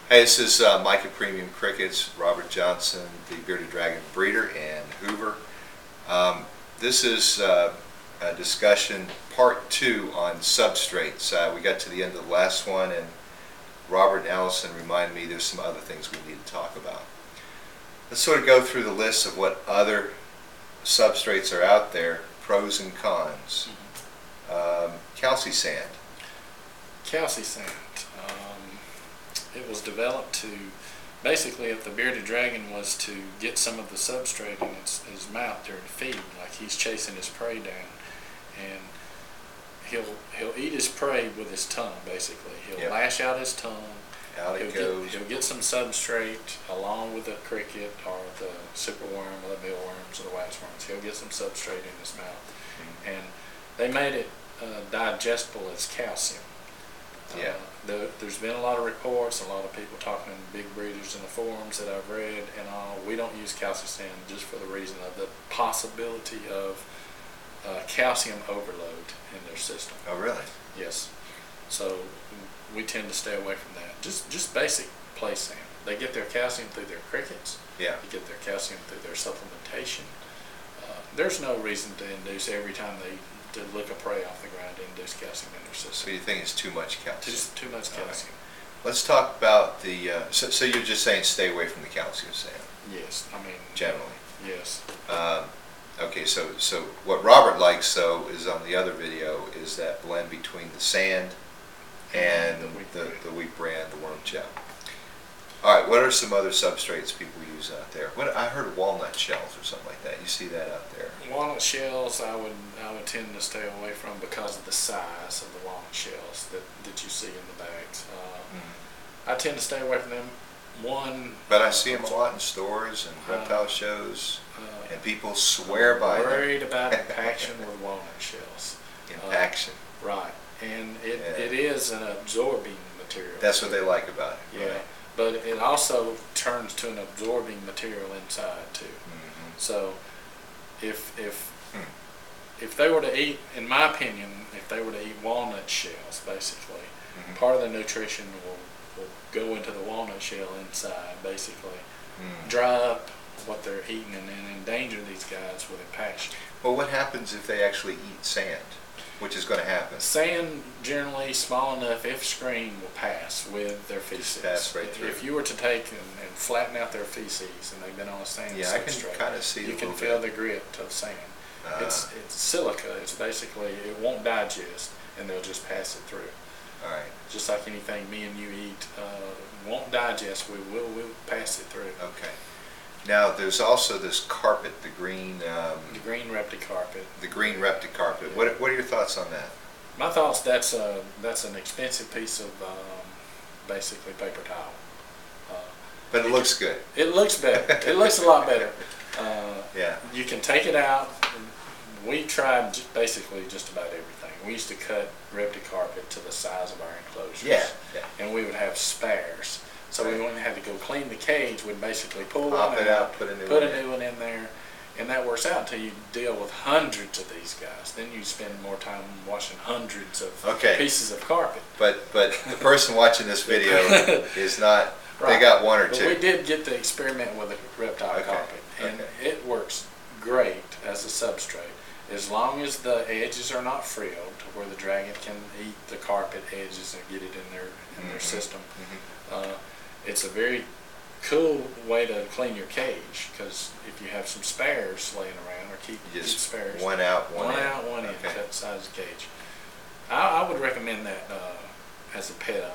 Hey, this is Micah Premium Crickets, Robert Johnson, the Bearded Dragon breeder, and Hoover. This is a discussion part 2 on substrates. We got to the end of the last one, and Robert and Allison reminded me there's some other things we need to talk about. Let's sort of go through the list of what other substrates are out there, pros and cons. Calci sand. Calci sand. It was developed to, basically, if the bearded dragon was to get some of the substrate in his mouth during feeding, like he's chasing his prey down, and he'll eat his prey with his tongue. Basically, he'll lash out his tongue. Out it goes. He'll get some substrate along with the cricket or the superworm or the mealworms or the waxworms. He'll get some substrate in his mouth, and they made it digestible as calcium. There's been a lot of reports, a lot of people talking to big breeders in the forums that I've read and all. We don't use calcium sand just for the reason of the possibility of calcium overload in their system. Oh, really? Yes. So we tend to stay away from that. Just basic play sand. They get their calcium through their crickets. Yeah. They get their calcium through their supplementation. There's no reason to induce every time to lick a prey off the ground to induce calcium in their system. So you think it's too much calcium? Just too much calcium. Right. Let's talk about the, so you're just saying stay away from the calcium sand? Yes, I mean... Generally? Yes. Okay, so what Robert likes, though, is on the other video, is that blend between the sand and the wheat bran, the worm gel. All right, what are some other substrates people use out there? I heard walnut shells or something like that. You see that out there? Walnut shells, I would tend to stay away from because of the size of the walnut shells that you see in the bags. I tend to stay away from them. But I see them a lot in stores and reptile shows, and people swear by them. Worried about impaction with walnut shells. Impaction. Right, and it is an absorbing material. That's what they like about it. Yeah. Right. But it also turns to an absorbing material inside too. So if they were to eat, in my opinion, if they were to eat walnut shells, basically, part of the nutrition will go into the walnut shell inside, basically, dry up what they're eating and then endanger these guys with impaction. Well, what happens if they actually eat sand? Which is going to happen. Sand, generally small enough, if screened, will pass with their feces. Pass right through. If you were to take and flatten out their feces, and they've been on a sand substrate, I can kind of see. You can feel the grit of sand. It's silica. It's basically, it won't digest, and they'll just pass it through. All right. Just like anything me and you eat won't digest, we'll pass it through. Okay. Now, there's also this carpet, the green repticarpet. The green repticarpet. Yeah. What are your thoughts on that? My thoughts, that's an expensive piece of basically paper towel. But it looks good. It looks better. It looks a lot better. Yeah. You can take it out. We tried basically just about everything. We used to cut repticarpet to the size of our enclosures. Yeah. And we would have spares. So we wouldn't have to go clean the cage. We'd basically pull Pop one out, put a new one in there, and that works out until you deal with hundreds of these guys. Then you spend more time washing hundreds of pieces of carpet. But the person watching this video is not. Right. They got one or two. But we did get to experiment with a reptile carpet, and it works great as a substrate as long as the edges are not frilled, where the dragon can eat the carpet edges and get it in their system. It's a very cool way to clean your cage, because if you have some spares laying around, or keep spares, one out, one in, cut size of cage. I would recommend that as a pet owner.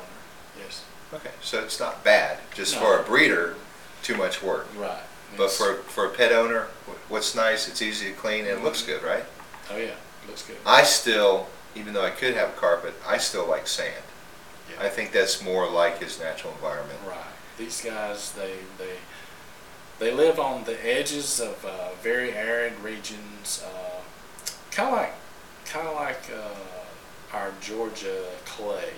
Yes. Okay, so it's not bad. Just for a breeder, too much work. Right. But for a pet owner, what's nice, it's easy to clean and it looks good, right? Oh yeah, looks good. I still, even though I could have carpet, I still like sand. I think that's more like his natural environment. Right. These guys, they live on the edges of very arid regions, kind of like our Georgia clay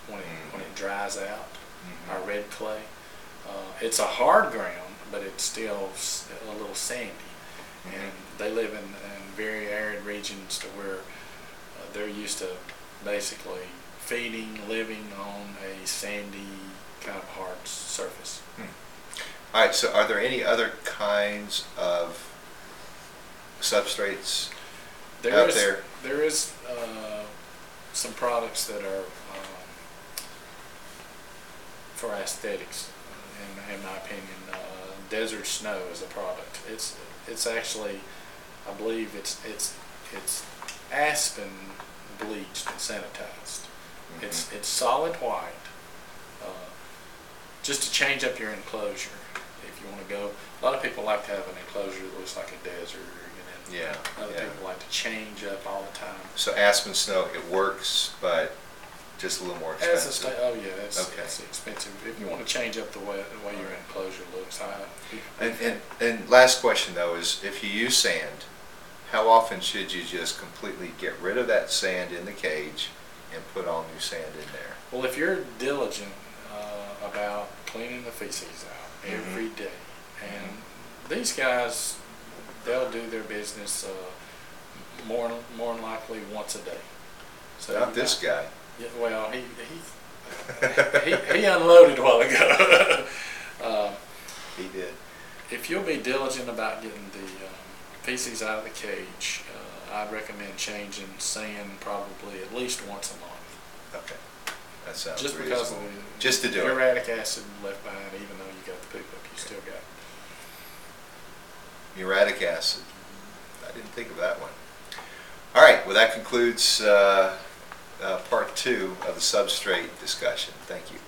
when it dries out. Our red clay. It's a hard ground, but it's still a little sandy, and they live in very arid regions to where they're used to basically feeding, living on a sandy kind of hard surface. All right, so are there any other kinds of substrates out there? There is some products that are for aesthetics, in my opinion. Desert Snow is a product. It's actually, I believe it's aspen bleached and sanitized. It's solid white. Just to change up your enclosure, if you want to go. A lot of people like to have an enclosure that looks like a desert, and then other people like to change up all the time. So Aspen Snow, it works, but just a little more expensive. It's expensive. If you want to change up the way your enclosure looks, And last question though is, if you use sand, how often should you just completely get rid of that sand in the cage and put all new sand in there? Well, if you're diligent about cleaning the feces out every day, and these guys, they'll do their business more than likely once a day. So not this guy. Yeah, well, he unloaded a while ago. He did. If you'll be diligent about getting the feces out of the cage, I'd recommend changing sand probably at least once a month. Okay, that sounds just reasonable. because of the just to do uric acid left behind, even though you got the poop up, you still got uric acid. I didn't think of that one. All right, well that concludes part 2 of the substrate discussion. Thank you.